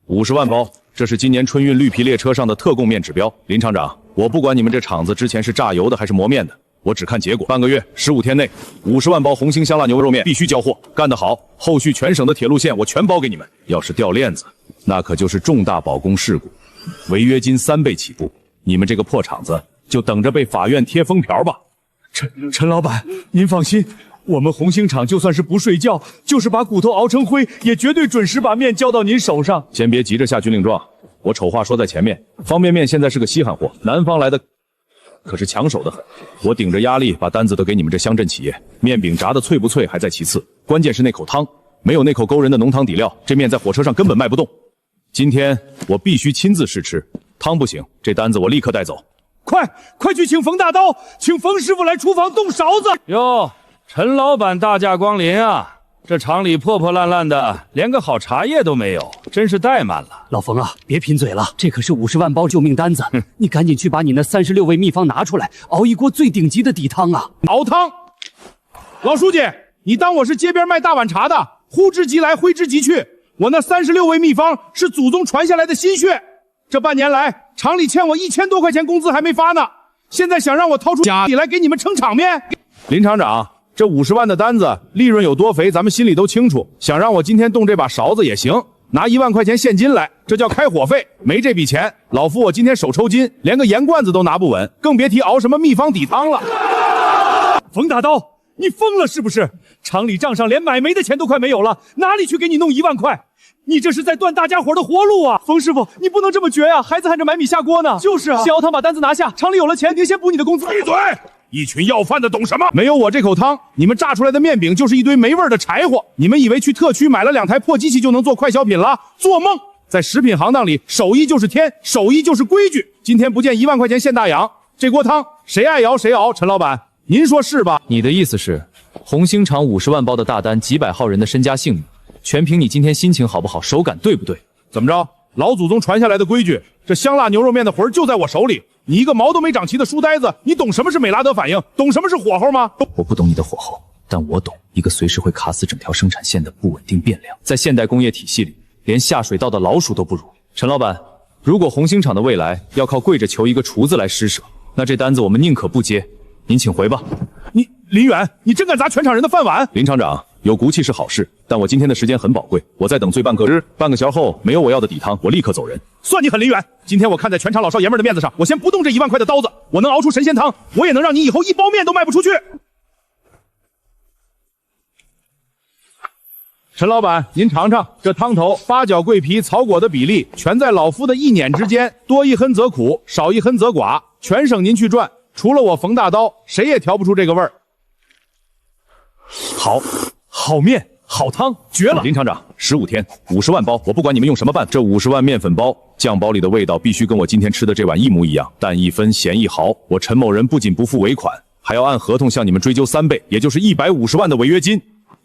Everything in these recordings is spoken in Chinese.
50万包，这是今年春运绿皮列车上的特供面指标。林厂长，我不管你们这厂子之前是榨油的还是磨面的，我只看结果。半个月15天内，50万包红星香辣牛肉面必须交货，干得好，后续全省的铁路线我全包给你们。要是掉链子，那可就是重大保供事故，违约金3倍起步。你们这个破厂子，就等着被法院贴封条吧。陈老板，您放心。 我们红星厂就算是不睡觉，就是把骨头熬成灰，也绝对准时把面交到您手上。先别急着下军令状，我丑话说在前面，方便面现在是个稀罕货，南方来的可是抢手的很。我顶着压力把单子都给你们这乡镇企业，面饼炸的脆不脆还在其次，关键是那口汤，没有那口勾人的浓汤底料，这面在火车上根本卖不动。今天我必须亲自试吃，汤不行，这单子我立刻带走。快去请冯大刀，请冯师傅来厨房动勺子。哟。 陈老板大驾光临啊！这厂里破破烂烂的，连个好茶叶都没有，真是怠慢了。老冯啊，别贫嘴了，这可是50万包救命单子，你赶紧去把你那36味秘方拿出来，熬一锅最顶级的底汤啊！熬汤，老书记，你当我是街边卖大碗茶的？呼之即来，挥之即去。我那36味秘方是祖宗传下来的心血，这半年来厂里欠我1000多块钱工资还没发呢，现在想让我掏出家里来给你们撑场面？林厂长。 这50万的单子利润有多肥，咱们心里都清楚。想让我今天动这把勺子也行，拿1万块钱现金来，这叫开火费。没这笔钱，老夫我今天手抽筋，连个盐罐子都拿不稳，更别提熬什么秘方底汤了。冯大刀，你疯了是不是？厂里账上连买煤的钱都快没有了，哪里去给你弄1万块？你这是在断大家伙的活路啊！冯师傅，你不能这么绝呀、孩子喊着买米下锅呢。就是啊，先熬汤把单子拿下，厂里有了钱，您先补你的工资。闭嘴！ 一群要饭的懂什么？没有我这口汤，你们炸出来的面饼就是一堆没味的柴火。你们以为去特区买了2台破机器就能做快消品了？做梦！在食品行当里，手艺就是天，手艺就是规矩。今天不见1万块钱现大洋，这锅汤谁爱熬谁熬。陈老板，您说是吧？你的意思是，红星厂50万包的大单，几百号人的身家性命，全凭你今天心情好不好，手感对不对？怎么着？老祖宗传下来的规矩，这香辣牛肉面的魂就在我手里。 你一个毛都没长齐的书呆子，你懂什么是美拉德反应？懂什么是火候吗？我不懂你的火候，但我懂一个随时会卡死整条生产线的不稳定变量。在现代工业体系里，连下水道的老鼠都不如。陈老板，如果红星厂的未来要靠跪着求一个厨子来施舍，那这单子我们宁可不接。您请回吧。你林远，你真敢砸全厂人的饭碗？林厂长，有骨气是好事，但我今天的时间很宝贵，我再等最半个日，半个小时后没有我要的底汤，我立刻走人。 算你狠，林远！今天我看在全场老少爷们的面子上，我先不动这1万块的刀子，我能熬出神仙汤，我也能让你以后1包面都卖不出去。陈老板，您尝尝这汤头八角、桂皮、草果的比例，全在老夫的意捻之间，多一分则苦，少一分则寡。全省您去转，除了我冯大刀，谁也调不出这个味儿。好面。 好汤，绝了！林厂长，15天，50万包，我不管你们用什么办，这50万面粉包、酱包里的味道必须跟我今天吃的这碗一模一样，淡1分，咸1毫。我陈某人不仅不付尾款，还要按合同向你们追究3倍，也就是150万的违约金。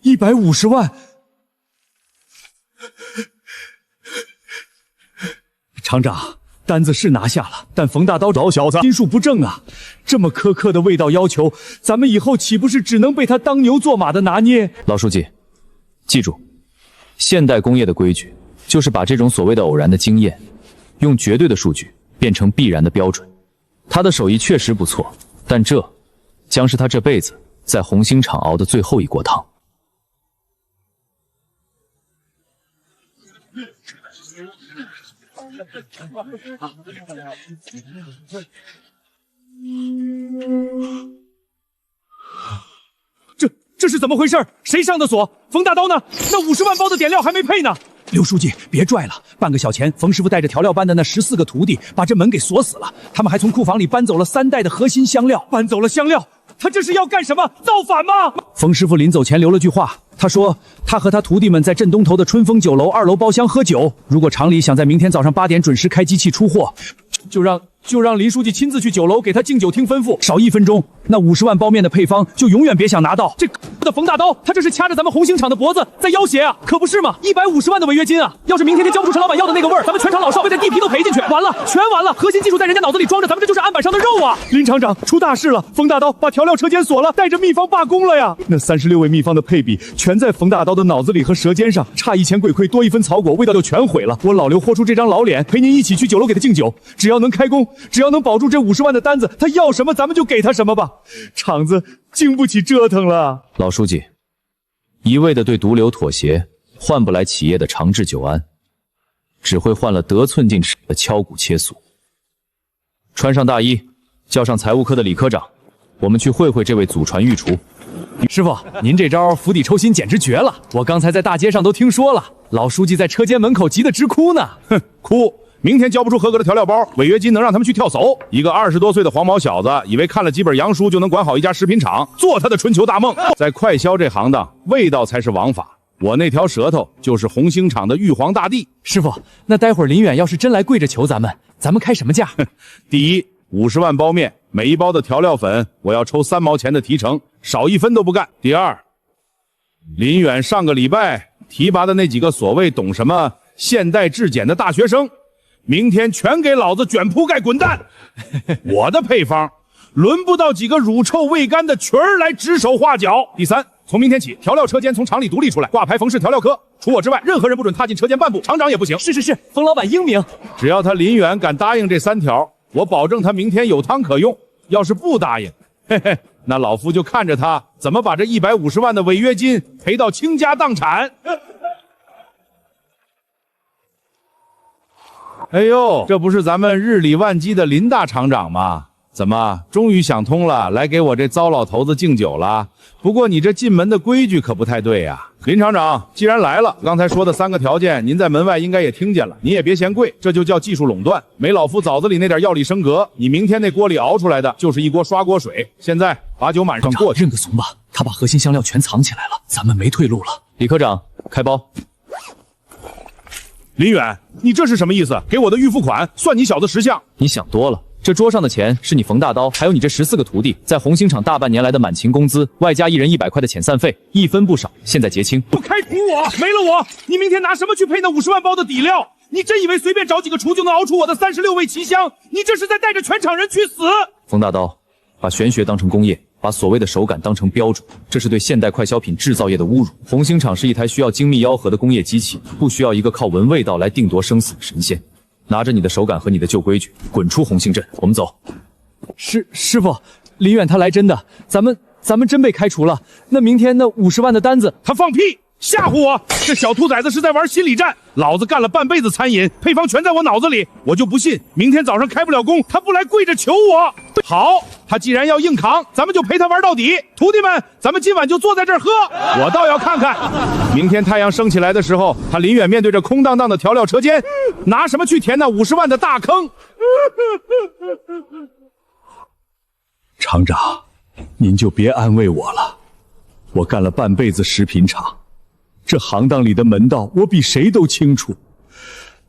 150万！厂长，单子是拿下了，但冯大刀老小子心术不正啊！这么苛刻的味道要求，咱们以后岂不是只能被他当牛做马的拿捏？老书记。 记住，现代工业的规矩就是把这种所谓的偶然的经验，用绝对的数据变成必然的标准。他的手艺确实不错，但这将是他这辈子在红星厂熬的最后一锅汤。这是怎么回事？谁上的锁？冯大刀呢？那50万包的点料还没配呢。刘书记，别拽了。半个小前，冯师傅带着调料班的那14个徒弟，把这门给锁死了。他们还从库房里搬走了3袋的核心香料。搬走了香料，他这是要干什么？造反吗？冯师傅临走前留了句话，他说他和他徒弟们在镇东头的春风酒楼2楼包厢喝酒。如果厂里想在明天早上8点准时开机器出货，就让林书记亲自去酒楼给他敬酒厅吩咐，少1分钟，那50万包面的配方就永远别想拿到。这的冯大刀，他这是掐着咱们红星厂的脖子在要挟啊！可不是嘛，150万的违约金啊！要是明天交不出陈老板要的那个味儿，咱们全厂老少会在地皮都赔进去，完了，全完了！核心技术在人家脑子里装着，咱们这就是安排。板上的肉啊！林厂长，出大事了！冯大刀把调料车间锁了，带着秘方罢工了呀！那36味秘方的配比全在冯大刀的脑子里和舌尖上，差1钱鬼亏多1分草果，味道就全毁了。我老刘豁出这张老脸，陪您一起去酒楼给他敬酒。只要能开工，只要能保住这50万的单子，他要什么咱们就给他什么吧。厂子经不起折腾了。老书记，一味的对毒瘤妥协，换不来企业的长治久安，只会换了得寸进尺的敲骨切俗。穿上大衣，叫上财务科的李科长，我们去会会这位祖传御厨。师傅，您这招釜底抽薪简直绝了！我刚才在大街上都听说了，老书记在车间门口急得直哭呢。哼，哭！明天交不出合格的调料包，违约金能让他们去跳蚤。一个20多岁的黄毛小子，以为看了几本洋书就能管好一家食品厂，做他的春秋大梦。在快销这行当，味道才是王法。我那条舌头就是红星厂的玉皇大帝。师傅，那待会儿林远要是真来跪着求咱们开什么价？第一，50万包面，每一包的调料粉我要抽3毛钱的提成，少1分都不干。第二，林远上个礼拜提拔的那几个所谓懂什么现代质检的大学生，明天全给老子卷铺盖滚蛋！我的配方轮不到几个乳臭未干的群儿来指手画脚。第三，从明天起，调料车间从厂里独立出来，挂牌冯氏调料科，除我之外，任何人不准踏进车间半步，厂长也不行。是，冯老板英明。只要他林远敢答应这3条，我保证他明天有汤可用。要是不答应，嘿嘿，那老夫就看着他怎么把这150万的违约金赔到倾家荡产。哎呦，这不是咱们日理万机的林大厂长吗？怎么终于想通了，来给我这糟老头子敬酒了？不过你这进门的规矩可不太对呀。林厂长既然来了，刚才说的3个条件您在门外应该也听见了，您也别嫌贵，这就叫技术垄断，没老夫枣子里那点药力升格，你明天那锅里熬出来的就是一锅刷锅水。现在把酒满上过去。认个怂吧，他把核心香料全藏起来了，咱们没退路了。李科长，开包。林远，你这是什么意思？给我的预付款算你小子识相。你想多了，这桌上的钱是你冯大刀还有你这14个徒弟在红星厂大半年来的满勤工资，外加1人100块的遣散费，1分不少，现在结清。不开除我，没了我，你明天拿什么去配那50万包的底料？你真以为随便找几个厨就能熬出我的36味奇香？你这是在带着全厂人去死！冯大刀，把玄学当成工业，把所谓的手感当成标准，这是对现代快消品制造业的侮辱。红星厂是一台需要精密吆喝的工业机器，不需要一个靠闻味道来定夺生死的神仙。拿着你的手感和你的旧规矩，滚出红星镇！我们走。师傅，林远他来真的，咱们真被开除了。那明天那50万的单子，他放屁！吓唬我！这小兔崽子是在玩心理战。老子干了半辈子餐饮，配方全在我脑子里，我就不信明天早上开不了工，他不来跪着求我。好，他既然要硬扛，咱们就陪他玩到底。徒弟们，咱们今晚就坐在这儿喝。我倒要看看，明天太阳升起来的时候，他林远面对着空荡荡的调料车间，拿什么去填那50万的大坑？厂长，您就别安慰我了，我干了半辈子食品厂。这行当里的门道，我比谁都清楚。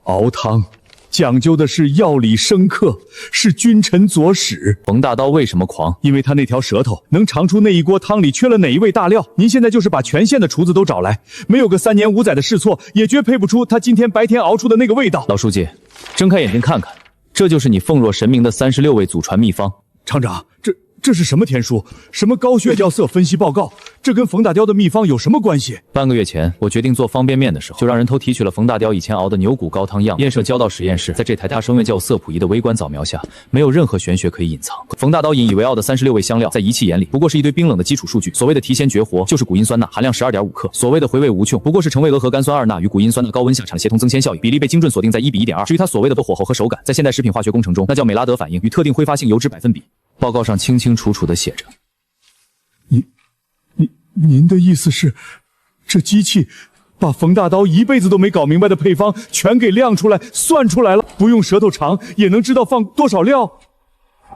熬汤讲究的是药理生克，是君臣佐使。冯大刀为什么狂？因为他那条舌头能尝出那一锅汤里缺了哪一味大料。您现在就是把全县的厨子都找来，没有个3年5载的试错，也绝配不出他今天白天熬出的那个味道。老书记，睁开眼睛看看，这就是你奉若神明的36味祖传秘方。厂长，这是什么天书？什么高血药色分析报告？这跟冯大雕的秘方有什么关系？半个月前，我决定做方便面的时候，就让人偷提取了冯大雕以前熬的牛骨高汤样，验设交到实验室。在这台大声院叫色谱仪的微观扫描下，没有任何玄学可以隐藏。冯大刀引以为傲的36味香料，在仪器眼里不过是一堆冰冷的基础数据。所谓的提鲜绝活，就是谷氨酸钠含量12.5克；所谓的回味无穷，不过是成为俄核苷酸2钠与谷氨酸钠高温下产的协同增鲜效应，比例被精准锁定在1比1.2。至于它所谓的火候和手感，在现代食品化学工程中，那叫美拉德反应与特定挥发性油脂百分比。报告上清清楚楚地写着。您的意思是，这机器把冯大刀一辈子都没搞明白的配方全给亮出来、算出来了，不用舌头尝也能知道放多少料？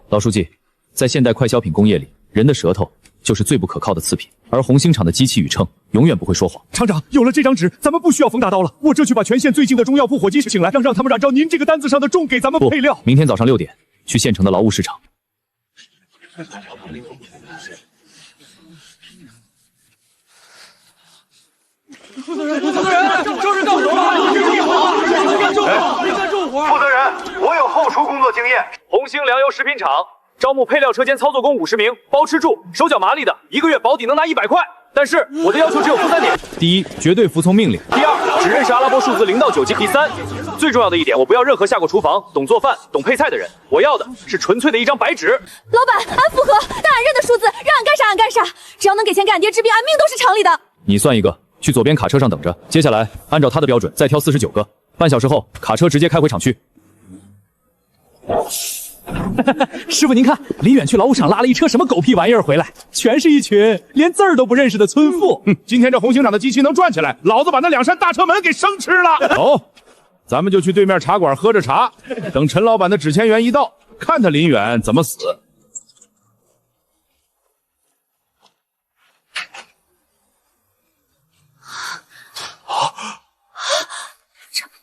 老书记，在现代快消品工业里，人的舌头就是最不可靠的次品，而红星厂的机器与秤永远不会说谎。厂长，有了这张纸，咱们不需要冯大刀了。我这去把全县最近的中药铺伙计请来，让他们按照您这个单子上的重给咱们配料。明天早上6点去县城的劳务市场。负责人，这是干什么？你别救火！负责人，我有后厨工作作经验。红星粮油食品厂招募配料车间操作工50名，包吃住，手脚麻利的，1个月保底能拿100块。但是我的要求只有负3点：第一，绝对服从命令；第二，只认识阿拉伯数字0到9级；第三，最重要的一点，我不要任何下过厨房、懂做饭、懂配菜的人，我要的是纯粹的一张白纸。老板，俺符合，但俺认的数字，让俺干啥俺干啥，只要能给钱给俺爹治病，俺命都是厂里的。你算一个，去左边卡车上等着。接下来按照他的标准再挑49个，半小时后卡车直接开回厂区。师傅，您看，林远去劳务厂拉了一车什么狗屁玩意儿回来，全是一群连字儿都不认识的村妇。今天这红星厂的机器能转起来，老子把那2扇大车门给生吃了。走，咱们就去对面茶馆喝着茶，等陈老板的纸钱员一到，看他林远怎么死。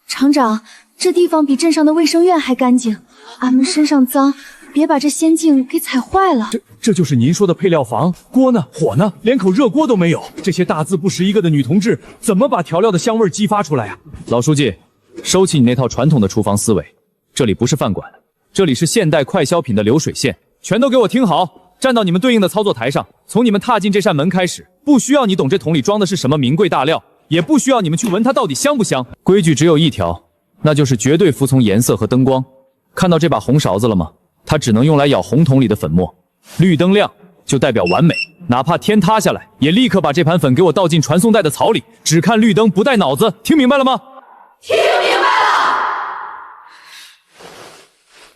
厂长，这地方比镇上的卫生院还干净，俺们身上脏，别把这仙境给踩坏了。这就是您说的配料房？锅呢？火呢？连口热锅都没有。这些大字不识一个的女同志，怎么把调料的香味激发出来啊？老书记，收起你那套传统的厨房思维，这里不是饭馆，这里是现代快消品的流水线。全都给我听好，站到你们对应的操作台上。从你们踏进这扇门开始，不需要你懂这桶里装的是什么名贵大料，也不需要你们去闻它到底香不香。规矩只有一条，那就是绝对服从颜色和灯光。看到这把红勺子了吗？它只能用来舀红桶里的粉末。绿灯亮就代表完美，哪怕天塌下来，也立刻把这盘粉给我倒进传送带的槽里。只看绿灯，不带脑子，听明白了吗？听明白了。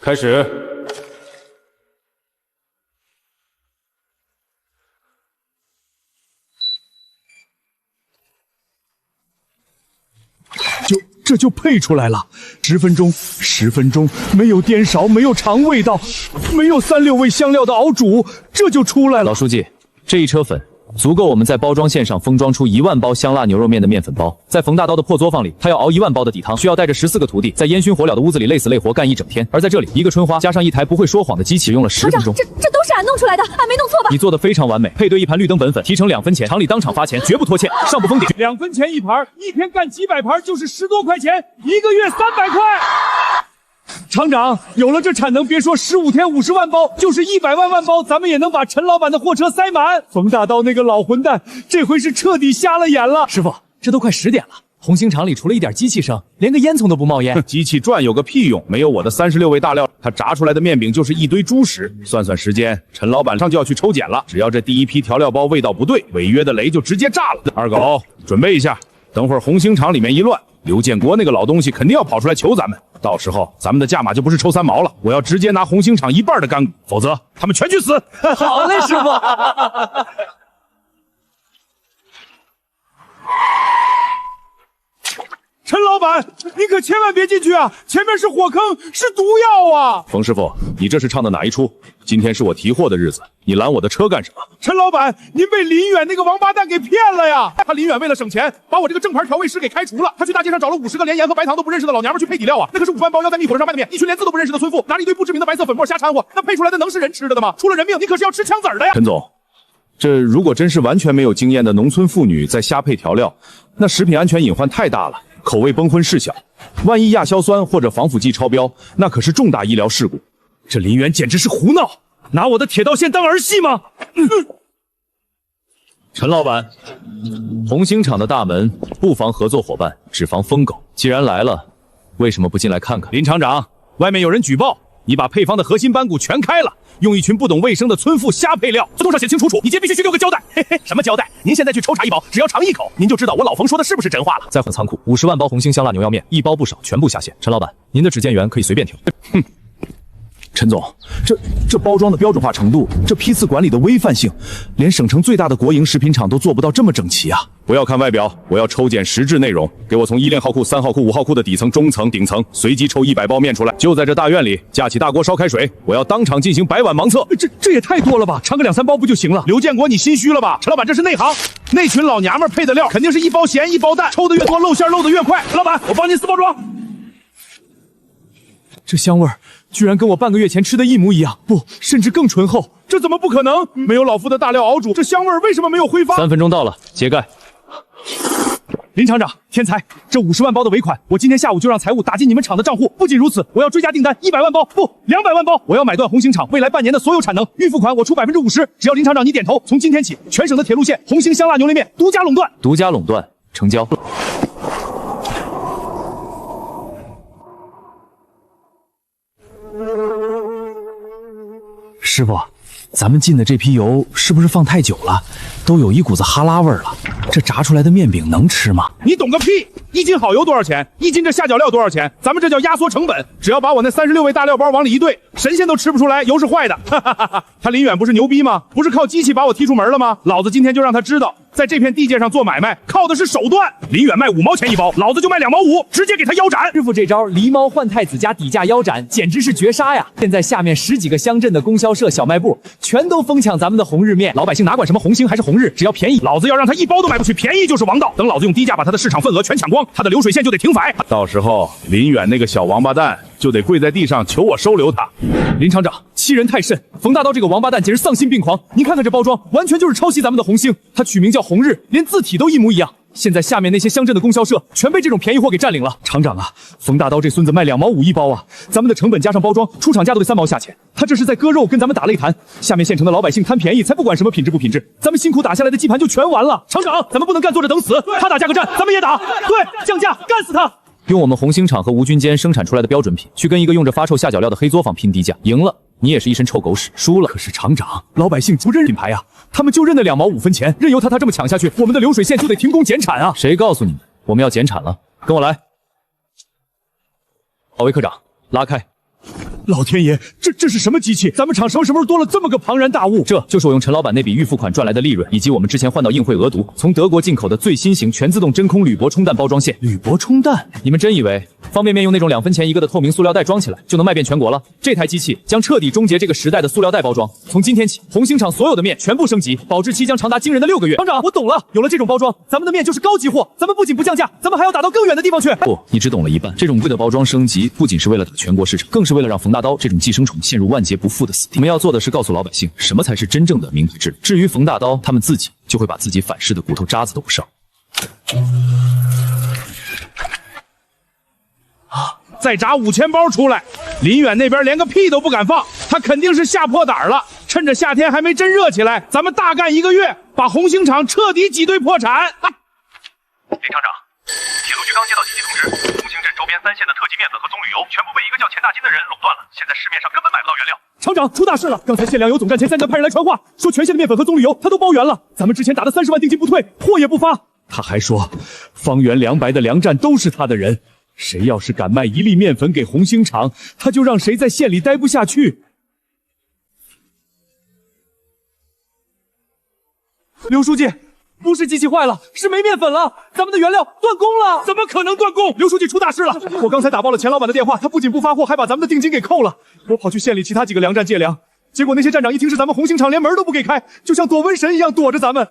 开始。这就配出来了，10分钟，没有颠勺，没有尝味道，没有3、6味香料的熬煮，这就出来了。老书记，这一车粉足够我们在包装线上封装出1万包香辣牛肉面的面粉包。在冯大刀的破作坊里，他要熬1万包的底汤，需要带着14个徒弟在烟熏火燎的屋子里累死累活干1整天。而在这里，一个春花加上一台不会说谎的机器，用了10分钟。这都是俺弄出来的，俺没弄错吧？你做的非常完美，配对一盘绿灯本粉，提成2分钱，厂里当场发钱，绝不拖欠，上不封顶。2分钱一盘，一天干几百盘就是10多块钱，1个月300块。厂长，有了这产能，别说15天50万包，就是100万包，咱们也能把陈老板的货车塞满。冯大刀那个老混蛋，这回是彻底瞎了眼了。师傅，这都快10点了，红星厂里除了一点机器声，连个烟囱都不冒烟。机器转有个屁用，没有我的36味大料，它炸出来的面饼就是一堆猪食。算算时间，陈老板上就要去抽检了。只要这第一批调料包味道不对，违约的雷就直接炸了。二狗，准备一下，等会儿红星厂里面一乱，刘建国那个老东西肯定要跑出来求咱们，到时候咱们的价码就不是抽3毛了，我要直接拿红星厂1半的干股，否则他们全去死。好嘞，师傅。陈老板，你可千万别进去啊！前面是火坑，是毒药啊！冯师傅，你这是唱的哪一出？今天是我提货的日子，你拦我的车干什么？陈老板，您被林远那个王八蛋给骗了呀！他林远为了省钱，把我这个正牌调味师给开除了。他去大街上找了50个连盐和白糖都不认识的老娘们去配底料啊！那可是5万包要在密火上卖的面，一群连字都不认识的村妇拿了一堆不知名的白色粉末瞎掺和，那配出来的能是人吃的吗？出了人命，你可是要吃枪子儿的呀！陈总，这如果真是完全没有经验的农村妇女在瞎配调料，那食品安全隐患太大了。口味崩昏事小，万一亚硝酸或者防腐剂超标，那可是重大医疗事故。这林远简直是胡闹，拿我的铁道线当儿戏吗？陈老板，红星厂的大门不防合作伙伴，只防疯狗。既然来了，为什么不进来看看？林厂长，外面有人举报，你把配方的核心班骨全开了，用一群不懂卫生的村妇瞎配料，合同上写清楚楚，你今天必须去给我个交代。嘿嘿，什么交代？您现在去抽查一包，只要尝一口，您就知道我老冯说的是不是真话了。再换仓库50万包红星香辣牛腰面，一包不少，全部下线。陈老板，您的指荐员可以随便挑。哼。陈总，这包装的标准化程度，这批次管理的规范性，连省城最大的国营食品厂都做不到这么整齐啊！不要看外表，我要抽检实质内容。给我从1连号库、3号库、5号库的底层、中层、顶层随机抽100包面出来，就在这大院里架起大锅烧开水，我要当场进行100碗盲测。这也太多了吧？尝个2、3包不就行了？刘建国，你心虚了吧？陈老板，这是内行，那群老娘们配的料肯定是1包咸1包淡，抽的越多，露馅露的越快。老板，我帮您4包装。这香味儿居然跟我半个月前吃的一模一样，不，甚至更醇厚。这怎么不可能？没有老夫的大料熬煮，这香味儿为什么没有挥发？ 3分钟到了，揭盖。林厂长，天才！这50万包的尾款，我今天下午就让财务打进你们厂的账户。不仅如此，我要追加订单100万包，不，200万包。我要买断红星厂未来半年的所有产能，预付款我出50%，只要林厂长你点头，从今天起，全省的铁路线红星香辣牛肋面独家垄断。独家垄断，成交。师傅，咱们进的这批油是不是放太久了？都有一股子哈喇味了。这炸出来的面饼能吃吗？你懂个屁！一斤好油多少钱？一斤这下脚料多少钱？咱们这叫压缩成本。只要把我那36味大料包往里一兑，神仙都吃不出来油是坏的。哈哈哈哈！他林远不是牛逼吗？不是靠机器把我踢出门了吗？老子今天就让他知道，在这片地界上做买卖靠的是手段。林远卖5毛钱一包，老子就卖2毛5，直接给他腰斩。师傅这招狸猫换太子加底价腰斩，简直是绝杀呀！现在下面10几个乡镇的供销社、小卖部全都疯抢咱们的红日面，老百姓哪管什么红星还是红日，只要便宜，老子要让他一包都买不去，便宜就是王道。等老子用低价把他的市场份额全抢光，他的流水线就得停摆。到时候林远那个小王八蛋就得跪在地上求我收留他。林厂长欺人太甚，冯大刀这个王八蛋简直丧心病狂！您看看这包装，完全就是抄袭咱们的红星，他取名叫红日，连字体都一模一样。现在下面那些乡镇的供销社全被这种便宜货给占领了。厂长啊，冯大刀这孙子卖2毛5一包啊，咱们的成本加上包装，出厂价都得3毛下钱，他这是在割肉，跟咱们打擂台。下面县城的老百姓贪便宜，才不管什么品质不品质，咱们辛苦打下来的基盘就全完了。厂长，咱们不能干坐着等死，他打价格战，咱们也打。对，降价，干死他！用我们红星厂和吴军间生产出来的标准品，去跟一个用着发臭下脚料的黑作坊拼低价，赢了你也是一身臭狗屎，输了。可是厂长，老百姓不认品牌啊，他们就认那2毛5分钱，任由他这么抢下去，我们的流水线就得停工减产啊！谁告诉你们我们要减产了？跟我来。郝维科长，拉开。老天爷，这是什么机器？咱们厂什么时候多了这么个庞然大物？这就是我用陈老板那笔预付款赚来的利润，以及我们之前换到硬汇俄毒从德国进口的最新型全自动真空铝箔冲弹包装线。铝箔冲弹？你们真以为方便面用那种2分钱一个的透明塑料袋装起来就能卖遍全国了？这台机器将彻底终结这个时代的塑料袋包装。从今天起，红星厂所有的面全部升级，保质期将长达惊人的6个月。厂长，我懂了，有了这种包装，咱们的面就是高级货。咱们不仅不降价，咱们还要打到更远的地方去。不，你只懂了一半。这种贵的包装升级，不仅是为了打全国市场，更是为了让冯大刀这种寄生虫陷入万劫不复的死地。我们要做的是告诉老百姓，什么才是真正的名牌质量。至于冯大刀，他们自己就会把自己反噬的骨头渣子都不剩。再炸5000包出来，林远那边连个屁都不敢放，他肯定是吓破胆了。趁着夏天还没真热起来，咱们大干1个月，把红星厂彻底挤兑破产。林厂长，铁路局刚接到紧急通知，红星镇周边3县的特级面粉和棕榈油全部被一个叫钱大金的人垄断了，现在市面上根本买不到原料。厂长，出大事了！刚才县粮油总站前3家派人来传话，说全县的面粉和棕榈油他都包圆了，咱们之前打的30万定金不退，货也不发。他还说，方圆200的粮站都是他的人，谁要是敢卖1粒面粉给红星厂，他就让谁在县里待不下去。刘书记，不是机器坏了，是没面粉了，咱们的原料断供了。怎么可能断供？刘书记出大事了！我刚才打爆了钱老板的电话，他不仅不发货，还把咱们的定金给扣了。我跑去县里其他几个粮站借粮，结果那些站长一听是咱们红星厂，连门都不给开，就像躲瘟神一样躲着咱们。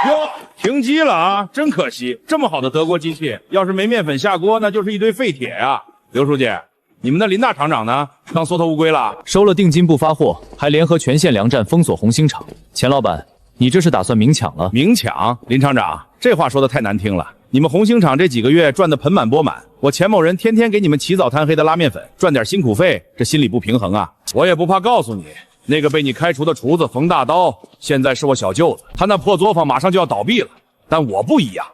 哟，停机了啊！真可惜，这么好的德国机器，要是没面粉下锅，那就是一堆废铁呀。刘书记，你们的林大厂长呢？当缩头乌龟了？收了定金不发货，还联合全县粮站封锁红星厂。钱老板，你这是打算明抢了？明抢？林厂长，这话说的太难听了。你们红星厂这几个月赚得盆满钵满，我钱某人天天给你们起早贪黑的拉面粉，赚点辛苦费，这心里不平衡啊。我也不怕告诉你，那个被你开除的厨子冯大刀，现在是我小舅子，他那破作坊马上就要倒闭了。但我不一样，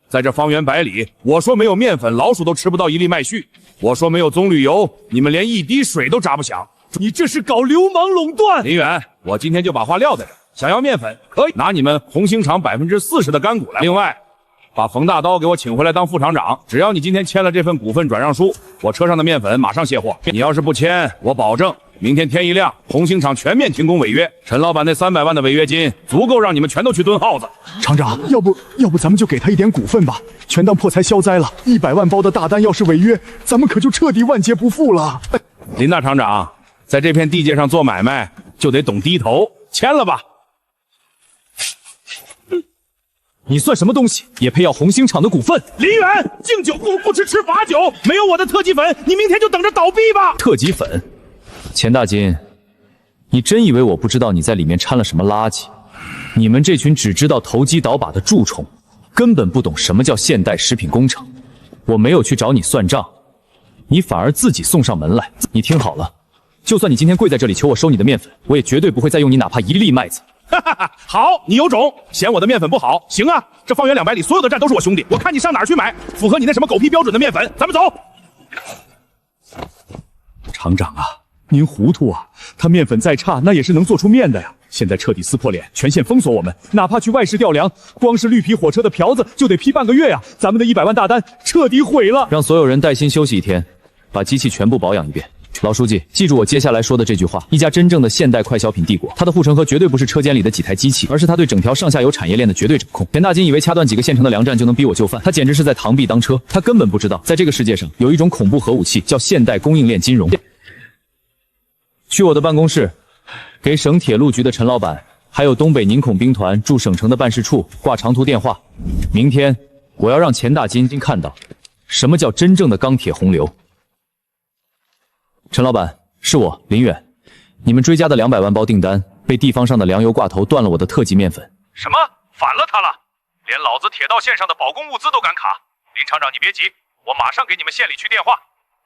在这方圆100里，我说没有面粉，老鼠都吃不到1粒麦絮；我说没有棕榈油，你们连一滴水都炸不响。你这是搞流氓垄断！林远，我今天就把话撂在这儿，想要面粉可以拿你们红星厂40%的干股来。另外，把冯大刀给我请回来当副厂长，只要你今天签了这份股份转让书，我车上的面粉马上卸货。你要是不签，我保证明天天一亮，红星厂全面停工违约。陈老板那300万的违约金足够让你们全都去蹲耗子。厂长，要不咱们就给他一点股份吧，全当破财消灾了。100万包的大单要是违约，咱们可就彻底万劫不复了。林大厂长，在这片地界上做买卖就得懂低头，签了吧。你算什么东西，也配要红星厂的股份？林远，敬酒不吃吃罚酒，没有我的特级粉，你明天就等着倒闭吧。特级粉？钱大金，你真以为我不知道你在里面掺了什么垃圾？你们这群只知道投机倒把的蛀虫，根本不懂什么叫现代食品工程。我没有去找你算账，你反而自己送上门来。你听好了，就算你今天跪在这里求我收你的面粉，我也绝对不会再用你哪怕一粒麦子。好，你有种，嫌我的面粉不好？行啊，这方圆200里所有的站都是我兄弟，我看你上哪儿去买符合你那什么狗屁标准的面粉，咱们走。厂长啊，您糊涂啊！他面粉再差，那也是能做出面的呀。现在彻底撕破脸，全线封锁我们，哪怕去外市调粮，光是绿皮火车的瓢子就得批半个月呀！咱们的100万大单彻底毁了。让所有人带薪休息1天，把机器全部保养一遍。老书记，记住我接下来说的这句话：一家真正的现代快消品帝国，它的护城河绝对不是车间里的几台机器，而是它对整条上下游产业链的绝对掌控。田大金以为掐断几个县城的粮站就能逼我就范，他简直是在螳臂当车。他根本不知道，在这个世界上有一种恐怖核武器，叫现代供应链金融。去我的办公室，给省铁路局的陈老板，还有东北宁孔兵团驻省城的办事处挂长途电话。明天我要让钱大金看到什么叫真正的钢铁洪流。陈老板，是我林远，你们追加的200万包订单被地方上的粮油挂头断了我的特级面粉。什么？反了他了？连老子铁道线上的保供物资都敢卡？林厂长，你别急，我马上给你们县里去电话。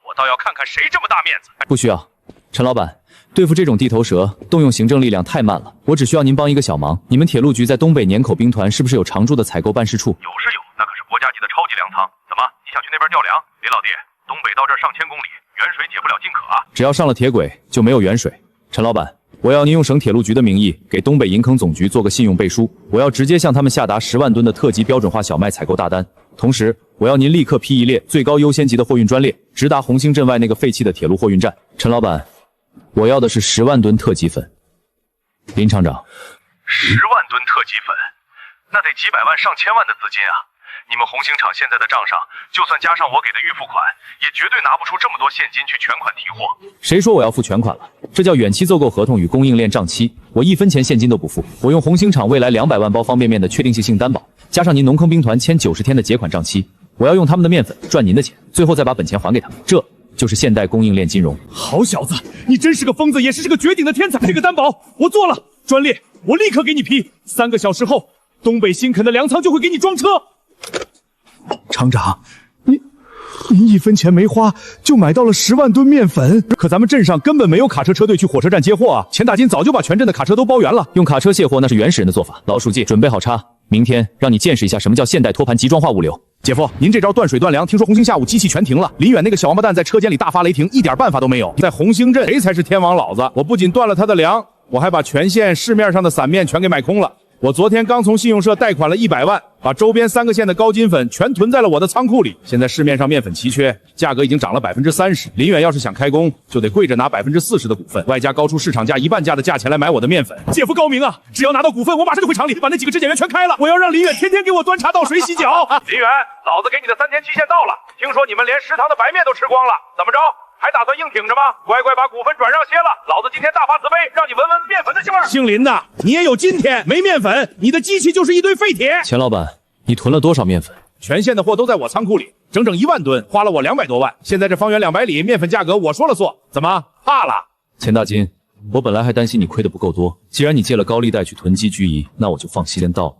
我倒要看看谁这么大面子。不需要，陈老板，对付这种地头蛇，动用行政力量太慢了。我只需要您帮一个小忙。你们铁路局在东北年口兵团是不是有常驻的采购办事处？有是有，那可是国家级的超级粮仓。怎么，你想去那边调粮？林老弟，东北到这儿上千公里，远水解不了近渴啊。只要上了铁轨，就没有远水。陈老板，我要您用省铁路局的名义给东北银坑总局做个信用背书，我要直接向他们下达10万吨的特级标准化小麦采购大单。同时，我要您立刻批一列最高优先级的货运专列，直达红星镇外那个废弃的铁路货运站。陈老板，我要的是10万吨特级粉。林厂长，10万吨特级粉，那得几百万上千万的资金啊！你们红星厂现在的账上，就算加上我给的预付款，也绝对拿不出这么多现金去全款提货。谁说我要付全款了？这叫远期奏购合同与供应链账期，我1分钱现金都不付。我用红星厂未来200万包方便面的确定性担保，加上您农坑兵团签90天的结款账期，我要用他们的面粉赚您的钱，最后再把本钱还给他们。这就是现代供应链金融。好小子，你真是个疯子，也是个绝顶的天才。这个担保我做了，专列我立刻给你批，3个小时后，东北新垦的粮仓就会给你装车。厂长，您1分钱没花就买到了10万吨面粉，可咱们镇上根本没有卡车车队去火车站接货啊！钱大金早就把全镇的卡车都包圆了，用卡车卸货那是原始人的做法。老书记，准备好叉，明天让你见识一下什么叫现代托盘集装化物流。姐夫，您这招断水断粮，听说红星下午机器全停了，林远那个小王八蛋在车间里大发雷霆，一点办法都没有。在红星镇，谁才是天王老子？我不仅断了他的粮，我还把全县市面上的散面全给买空了。我昨天刚从信用社贷款了100万，把周边3个县的高筋粉全囤在了我的仓库里。现在市面上面粉奇缺，价格已经涨了30%。林远要是想开工，就得跪着拿40%的股份，外加高出市场价1半价的价钱来买我的面粉。姐夫高明啊！只要拿到股份，我马上就回厂里把那几个质检员全开了。我要让林远天天给我端茶倒水洗脚。林远，老子给你的3天期限到了，听说你们连食堂的白面都吃光了，怎么着？还打算硬挺着吗？乖乖把股份转让歇了，老子今天大发慈悲，让你闻闻面粉的腥味。姓林的，你也有今天，没面粉，你的机器就是一堆废铁。钱老板，你囤了多少面粉？全县的货都在我仓库里，整整1万吨，花了我200多万。现在这方圆200里面粉价格我说了算，怎么怕了？钱大金，我本来还担心你亏的不够多，既然你借了高利贷去囤积居夷，那我就放心。先到了。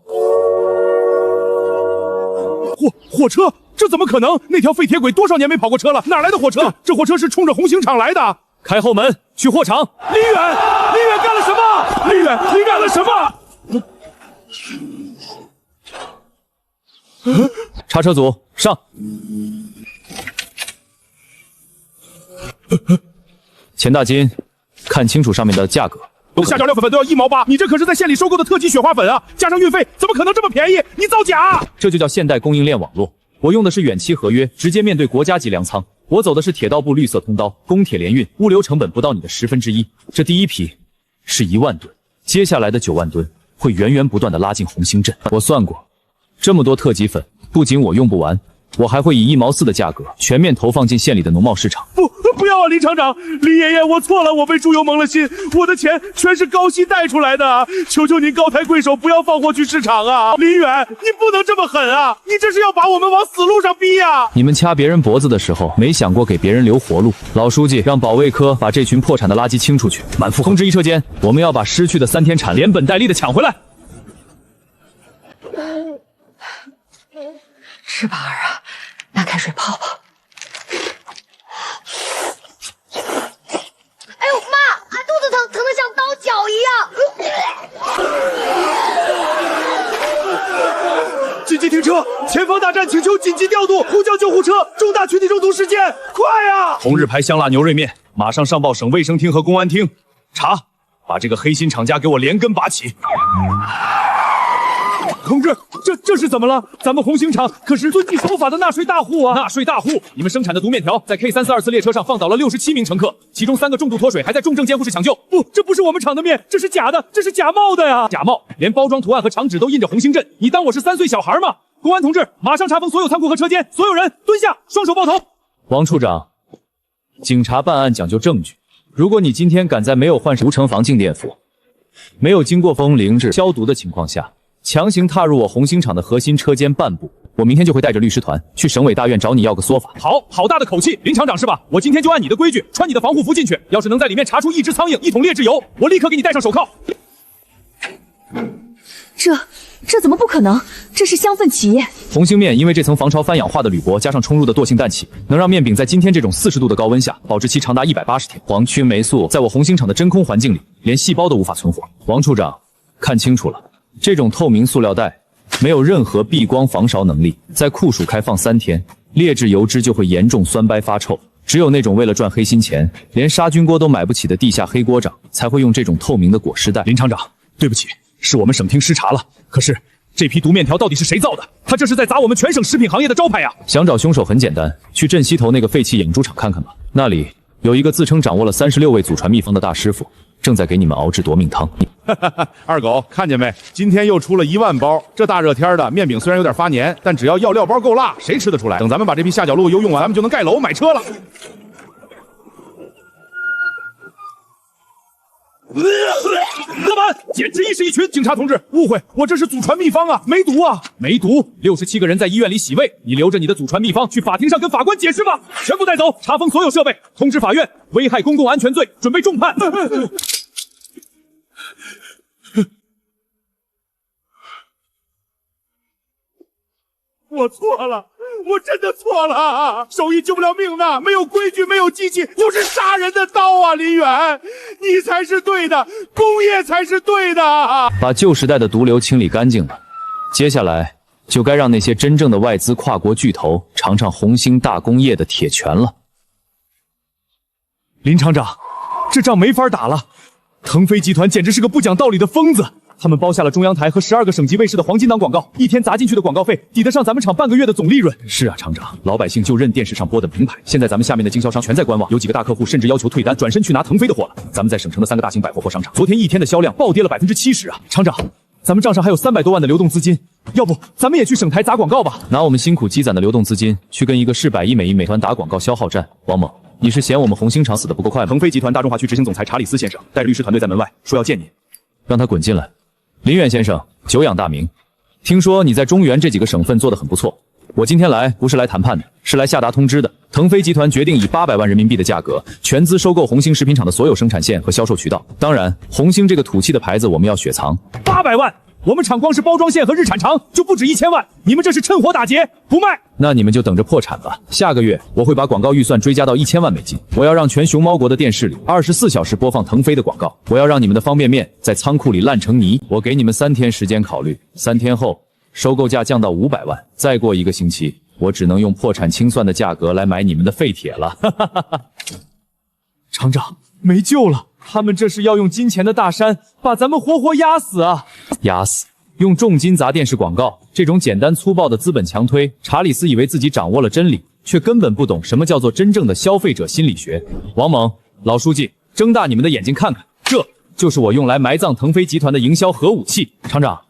火车？这怎么可能？那条废铁轨多少年没跑过车了，哪来的火车？这火车是冲着红星厂来的。开后门，去货场。林远干了什么？林远，你干了什么？查车组上。钱大金，看清楚上面的价格。下脚料粉都要1毛8，你这可是在县里收购的特级雪花粉啊，加上运费，怎么可能这么便宜？你造假！这就叫现代供应链网络。我用的是远期合约，直接面对国家级粮仓。我走的是铁道部绿色通道，公铁联运，物流成本不到你的1/10。这第一批是1万吨，接下来的9万吨会源源不断的拉进红星镇。我算过，这么多特级粉，不仅我用不完，我还会以1毛4的价格全面投放进县里的农贸市场。不要啊，林厂长，林爷爷，我错了，我被猪油蒙了心，我的钱全是高息贷出来的，求求您高抬贵手，不要放货去市场啊！林远，你不能这么狠啊，你这是要把我们往死路上逼啊！你们掐别人脖子的时候，没想过给别人留活路。老书记，让保卫科把这群破产的垃圾清出去，满腹通知一车间，我们要把失去的3天产连本带利的抢回来。吃吧儿啊，拿开水泡泡。哎呦妈，俺肚子疼，疼得像刀绞一样。紧急停车！前方大战，请求紧急调度，呼叫救护车！重大群体中毒事件，快啊！红日牌香辣牛肉面，马上上报省卫生厅和公安厅查，把这个黑心厂家给我连根拔起。同志，这是怎么了？咱们红星厂可是遵纪守法的纳税大户啊！纳税大户，你们生产的毒面条在 K342次列车上放倒了67名乘客，其中3个重度脱水，还在重症监护室抢救。不，这不是我们厂的面，这是假的，这是假冒的呀！假冒，连包装图案和厂址都印着红星镇，你当我是3岁小孩吗？公安同志，马上查封所有仓库和车间，所有人蹲下，双手抱头。王处长，警察办案讲究证据，如果你今天敢在没有换上无尘防静电服、没有经过风淋制消毒的情况下，强行踏入我红星厂的核心车间半步，我明天就会带着律师团去省委大院找你要个说法。好大的口气，林厂长是吧？我今天就按你的规矩，穿你的防护服进去。要是能在里面查出1只苍蝇、1桶劣质油，我立刻给你戴上手铐。这怎么不可能？这是香氛企业。红星面因为这层防潮翻氧化的铝箔加上冲入的惰性氮气，能让面饼在今天这种40度的高温下保质期长达180天。黄曲霉素在我红星厂的真空环境里，连细胞都无法存活。王处长，看清楚了，这种透明塑料袋没有任何避光防潮能力，在酷暑开放3天，劣质油脂就会严重酸掰发臭。只有那种为了赚黑心钱，连杀菌锅都买不起的地下黑锅长，才会用这种透明的果实袋。林厂长，对不起，是我们省厅失察了。可是这批毒面条到底是谁造的？他这是在砸我们全省食品行业的招牌呀！想找凶手很简单，去镇西头那个废弃养猪场看看吧，那里有一个自称掌握了36味祖传秘方的大师傅，正在给你们熬制夺命汤。二狗，看见没？今天又出了1万包，这大热天的面饼虽然有点发黏，但只要料包够辣，谁吃得出来？等咱们把这批下脚路又用完，咱们就能盖楼买车了。老板，简直亦是一群！警察同志，误会，我这是祖传秘方啊，没毒啊，没毒。67个人在医院里洗胃，你留着你的祖传秘方去法庭上跟法官解释吧。全部带走，查封所有设备，通知法院危害公共安全罪，准备重判。我错了，我真的错了，手艺救不了命的，没有规矩，没有机器，就是杀人的刀啊！林远，你才是对的，工业才是对的。把旧时代的毒瘤清理干净了，接下来就该让那些真正的外资跨国巨头尝尝红星大工业的铁拳了。林厂长，这仗没法打了，腾飞集团简直是个不讲道理的疯子。他们包下了中央台和12个省级卫视的黄金档广告，一天砸进去的广告费抵得上咱们厂半个月的总利润。是啊，厂长，老百姓就认电视上播的名牌。现在咱们下面的经销商全在观望，有几个大客户甚至要求退单，转身去拿腾飞的货了。咱们在省城的3个大型百货商场，昨天一天的销量暴跌了70%啊！厂长，咱们账上还有300多万的流动资金，要不咱们也去省台砸广告吧？拿我们辛苦积攒的流动资金去跟一个市100亿美团打广告消耗战。王猛，你是嫌我们红星厂死得不够快吗？腾飞集团大中华区执行总裁查理斯先生带着律师团队在门外说要见您，让他滚进来。林远先生，久仰大名，听说你在中原这几个省份做得很不错。我今天来不是来谈判的，是来下达通知的。腾飞集团决定以800万人民币的价格全资收购红星食品厂的所有生产线和销售渠道。当然，红星这个土气的牌子我们要雪藏。800万，我们厂光是包装线和日产厂就不止1000万，你们这是趁火打劫，不卖？那你们就等着破产吧。下个月我会把广告预算追加到1000万美金。我要让全熊猫国的电视里24小时播放腾飞的广告。我要让你们的方便面在仓库里烂成泥。我给你们3天时间考虑，3天后收购价降到500万。再过1个星期，我只能用破产清算的价格来买你们的废铁了。厂长，没救了，他们这是要用金钱的大山把咱们活活压死啊！压死！用重金砸电视广告，这种简单粗暴的资本强推，查理斯以为自己掌握了真理，却根本不懂什么叫做真正的消费者心理学。王猛，老书记，睁大你们的眼睛看看，这就是我用来埋葬腾飞集团的营销核武器。厂长，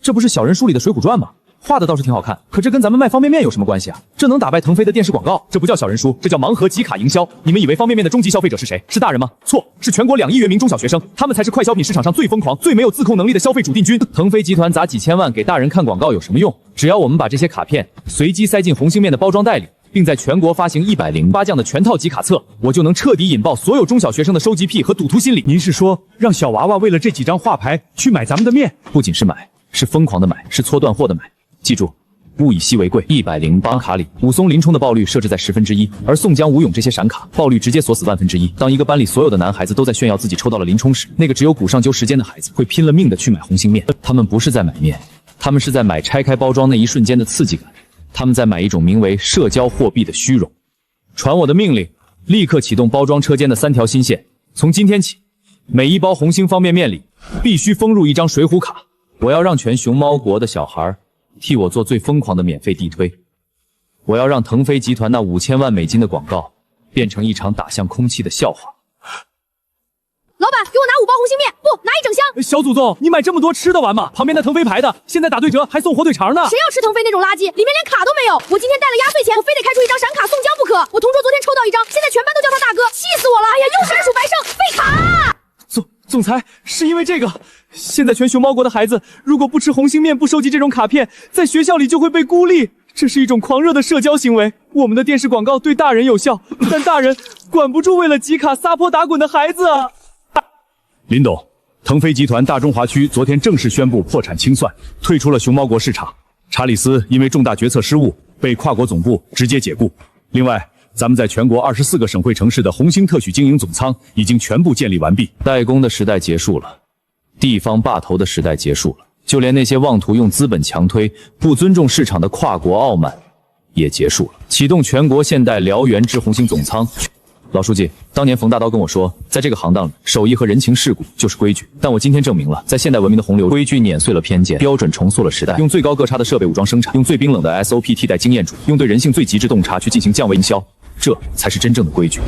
这不是小人书里的《水浒传》吗？画的倒是挺好看，可这跟咱们卖方便面有什么关系啊？这能打败腾飞的电视广告？这不叫小人书，这叫盲盒集卡营销。你们以为方便面的终极消费者是谁？是大人吗？错，是全国2亿元民中小学生，他们才是快消品市场上最疯狂、最没有自控能力的消费主力军。腾飞集团砸几千万给大人看广告有什么用？只要我们把这些卡片随机塞进红星面的包装袋里，并在全国发行108将的全套集卡册，我就能彻底引爆所有中小学生的收集癖和赌徒心理。您是说让小娃娃为了这几张画牌去买咱们的面？不仅是买，是疯狂的买，是搓断货的买。记住，物以稀为贵。108卡里，武松林冲的爆率设置在1/10，而宋江、吴勇这些闪卡爆率直接锁死1/1000。当一个班里所有的男孩子都在炫耀自己抽到了林冲时，那个只有古上揪时间的孩子会拼了命的去买红星面。他们不是在买面，他们是在买拆开包装那一瞬间的刺激感，他们在买一种名为社交货币的虚荣。传我的命令，立刻启动包装车间的3条新线。从今天起，每一包红星方便面里必须封入一张水浒卡。我要让全熊猫国的小孩替我做最疯狂的免费地推。我要让腾飞集团那5000万美金的广告变成一场打向空气的笑话。老板，给我拿5包红星面，不，拿1整箱。小祖宗，你买这么多吃得完吗？旁边那腾飞牌的现在打对折，还送火腿肠呢。谁要吃腾飞那种垃圾？里面连卡都没有。我今天带了压岁钱，我非得开出一张闪卡送江不可。我同桌昨天抽到一张，现在全班都叫他大哥，气死我了！哎呀，又是2鼠白胜，废卡！总裁，是因为这个，现在全熊猫国的孩子如果不吃红星面，不收集这种卡片，在学校里就会被孤立。这是一种狂热的社交行为。我们的电视广告对大人有效，但大人管不住为了集卡撒泼打滚的孩子啊！林董，腾飞集团大中华区昨天正式宣布破产清算，退出了熊猫国市场。查理斯因为重大决策失误被跨国总部直接解雇。另外，咱们在全国24个省会城市的红星特许经营总仓已经全部建立完毕。代工的时代结束了，地方霸头的时代结束了，就连那些妄图用资本强推、不尊重市场的跨国傲慢也结束了。启动全国现代燎原之红星总仓。老书记，当年冯大刀跟我说，在这个行当里，手艺和人情世故就是规矩。但我今天证明了，在现代文明的洪流，规矩碾碎了偏见，标准重塑了时代。用最高各差的设备武装生产，用最冰冷的 SOP 替代经验主义，用对人性最极致洞察去进行降维营销，这才是真正的规矩。